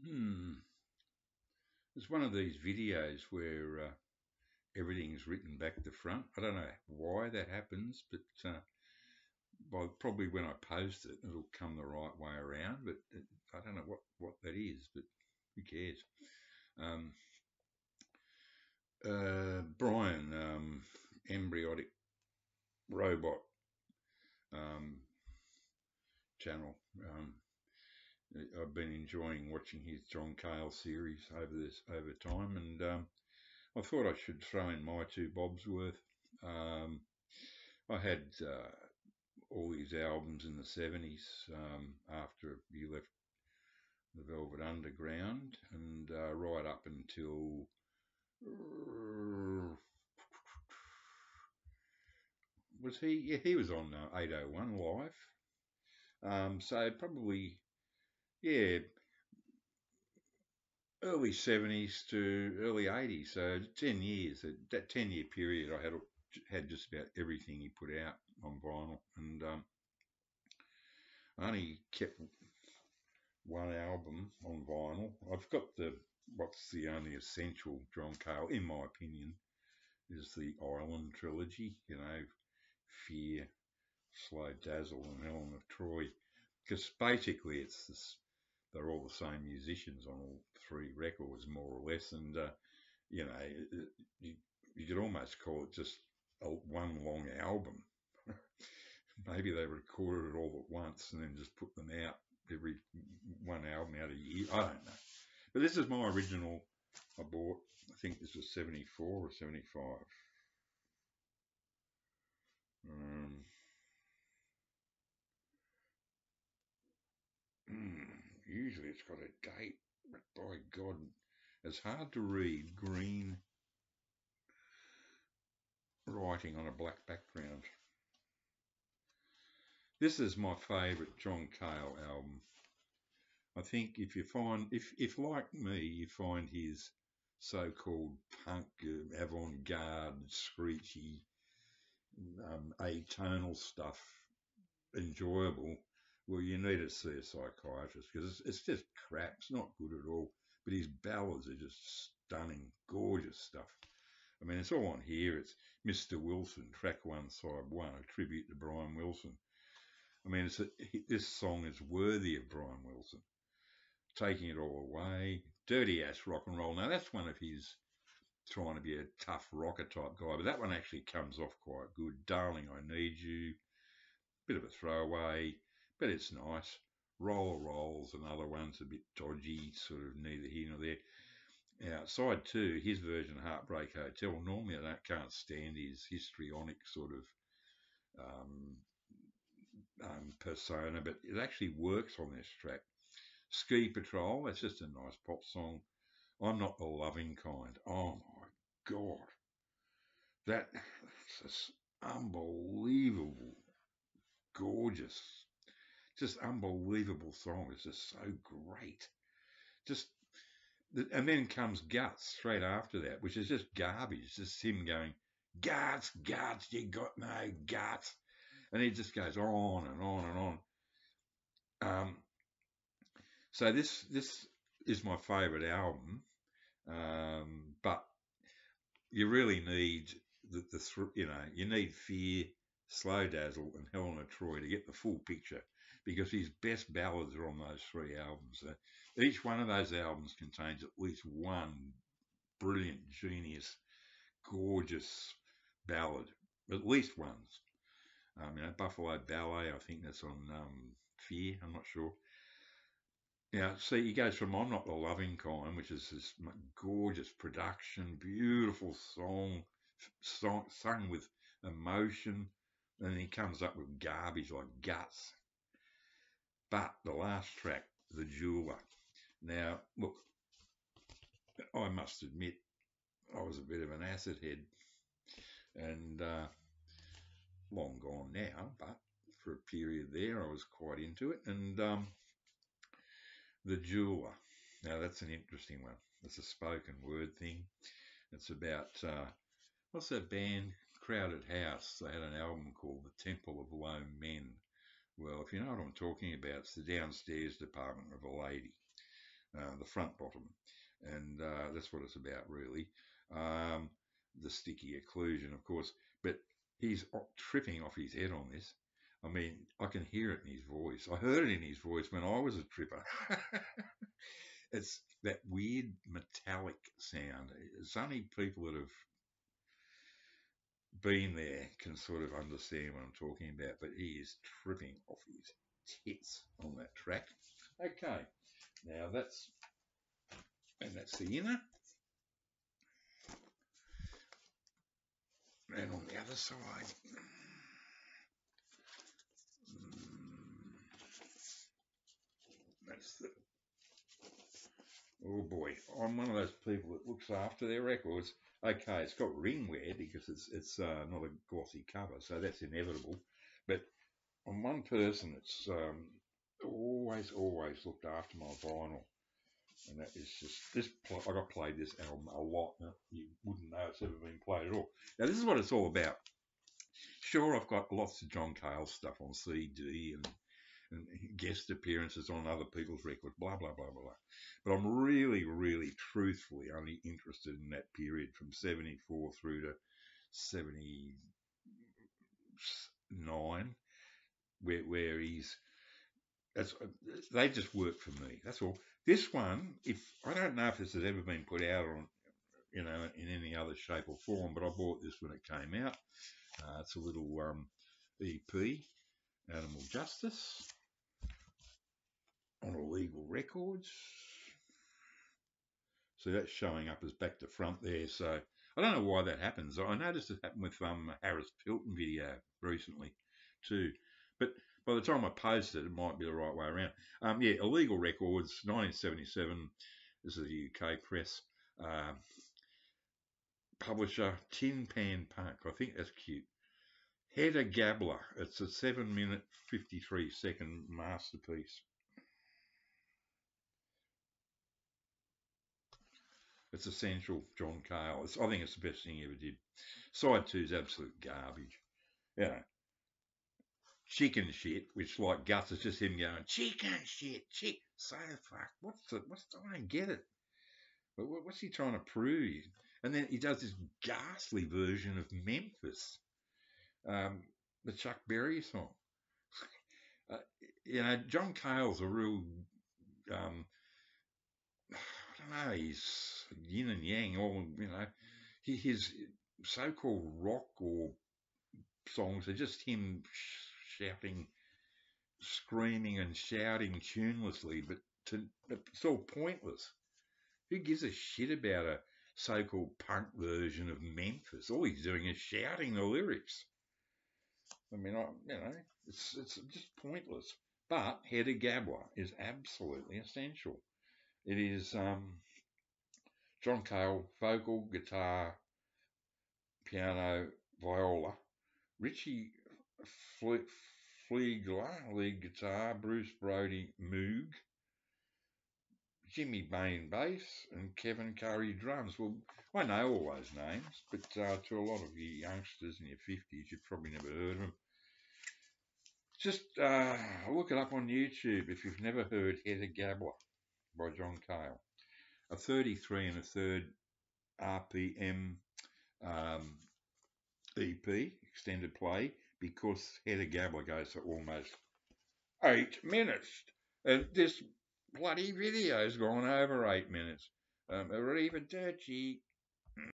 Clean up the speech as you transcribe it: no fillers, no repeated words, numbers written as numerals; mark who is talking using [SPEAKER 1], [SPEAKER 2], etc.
[SPEAKER 1] Hmm. It's one of these videos where everything's written back to front. I don't know why that happens, but probably when I post it, it'll come the right way around. But I don't know what that is, but who cares? Um, Brian, Embryotic Robot um, channel. I've been enjoying watching his John Cale series over time, and I thought I should throw in my two bobs worth. Um, I had all his albums in the 70s after he left the Velvet Underground, and right up until was he? Yeah, he was on 801 Live. So probably, yeah, early 70s to early 80s. So 10 years. That 10-year period, I had just about everything he put out on vinyl, and I only kept one album on vinyl. I've got what's the only essential John Cale, in my opinion, is the Island trilogy. Fear, Slow Dazzle, and Helen of Troy. Because basically, they're all the same musicians on all three records, more or less, and you know, you, you could almost call it just one long album. Maybe they recorded it all at once and then just put them out every one album out a year. I don't know. But this is my original. I bought. I think this was 74 or 75. Um, Usually it's got a date, but by God, it's hard to read green writing on a black background. This is my favourite John Cale album. I think if like me, you find his so-called punk, avant-garde, screechy, atonal stuff enjoyable, well, you need to see a psychiatrist because it's just crap. It's not good at all. But his ballads are just stunning, gorgeous stuff. I mean, it's all on here. It's Mr. Wilson, track one, side one, a tribute to Brian Wilson. I mean, this song is worthy of Brian Wilson. Taking It All Away, Dirty Ass Rock and Roll. Now, that's one of his trying to be a tough rocker type guy, but that one actually comes off quite good. Darling, I Need You, bit of a throwaway, but it's nice. Roll Rolls, another one's a bit dodgy, sort of neither here nor there. Now, side two, his version of Heartbreak Hotel. Normally, I can't stand his histrionic sort of persona, but it actually works on this track. Ski Patrol, that's just a nice pop song. I'm Not the Loving Kind. Oh my God. That's just unbelievable, gorgeous, just unbelievable song. It's just so great. Just and then comes Guts straight after that, which is just garbage. Just him going, Guts, Guts, you got no guts. And he just goes on and on and on. So this is my favourite album, but you really need you need Fear, Slow Dazzle, and Helena Troy to get the full picture because his best ballads are on those three albums. Each one of those albums contains at least one brilliant, genius, gorgeous ballad, at least ones. Buffalo Ballet, I think that's on Fear. I'm not sure. Yeah, see, he goes from I'm Not the Loving Kind, which is this gorgeous production, beautiful sung with emotion, and he comes up with garbage like Guts. But the last track, The Jeweler. Now, look, I must admit, I was a bit of an acid head, and long gone now, but for a period there, I was quite into it. And The Jeweler. Now, that's an interesting one. It's a spoken word thing. It's about, what's that band? Crowded House. They had an album called The Temple of Low Men. Well, if you know what I'm talking about, it's the downstairs department of a lady. the front bottom, and that's what it's about really. Um, the sticky occlusion, of course, but he's tripping off his head on this. I mean, I can hear it in his voice. I heard it in his voice when I was a tripper. It's that weird metallic sound. It's only people that have been there can sort of understand what I'm talking about, but he is tripping off his tits on that track. Okay, now that's the inner, and on the other side, that's the. Oh boy, I'm one of those people that looks after their records. Okay, it's got ring wear because it's not a glossy cover, so that's inevitable. But on one person, it's always looked after my vinyl, and that is just this. I got played this album a lot. Now, you wouldn't know it's ever been played at all. Now this is what it's all about. Sure, I've got lots of John Cale stuff on CD and guest appearances on other people's records, blah blah blah blah blah. But I'm really truthfully only interested in that period from '74 through to '79, where he's that's they just work for me. That's all. This one, if I don't know if this has ever been put out on, in any other shape or form, but I bought this when it came out. It's a little EP, Animal Justice, on Illegal Records. So that's showing up as back to front there. So I don't know why that happens. I noticed it happened with Harris Pilton video recently too. But by the time I post it, it might be the right way around. Yeah, Illegal Records, 1977. This is a UK press. Publisher, Tin Pan Punk. I think that's cute. Hedda Gabler. It's a 7-minute, 53-second masterpiece. It's essential, John Cale. I think it's the best thing he ever did. Side 2 is absolute garbage. You know, chicken shit, which like Gus is just him going, chicken shit, chick. So fuck, I don't get it. What's he trying to prove? And then he does this ghastly version of Memphis, the Chuck Berry song. John Cale's a real, I don't know, he's yin and yang, all, his so-called rock or songs are just him shouting, screaming and shouting tunelessly, but it's all pointless. Who gives a shit about a so-called punk version of Memphis? All he's doing is shouting the lyrics. I mean, it's just pointless. But Hedda Gabler is absolutely essential. It is John Cale, vocal, guitar, piano, viola. Richie Fleegler, lead guitar. Bruce Brody, moog. Jimmy Bain, bass, and Kevin Curry, drums. Well, I know all those names, but to a lot of you youngsters in your 50s, you've probably never heard of them. Just look it up on YouTube if you've never heard Hedda Gabler by John Cale. A 33 and a third RPM EP, extended play, because Hedda Gabler goes for almost 8 minutes. And this bloody video's gone over 8 minutes. Riva Dirty,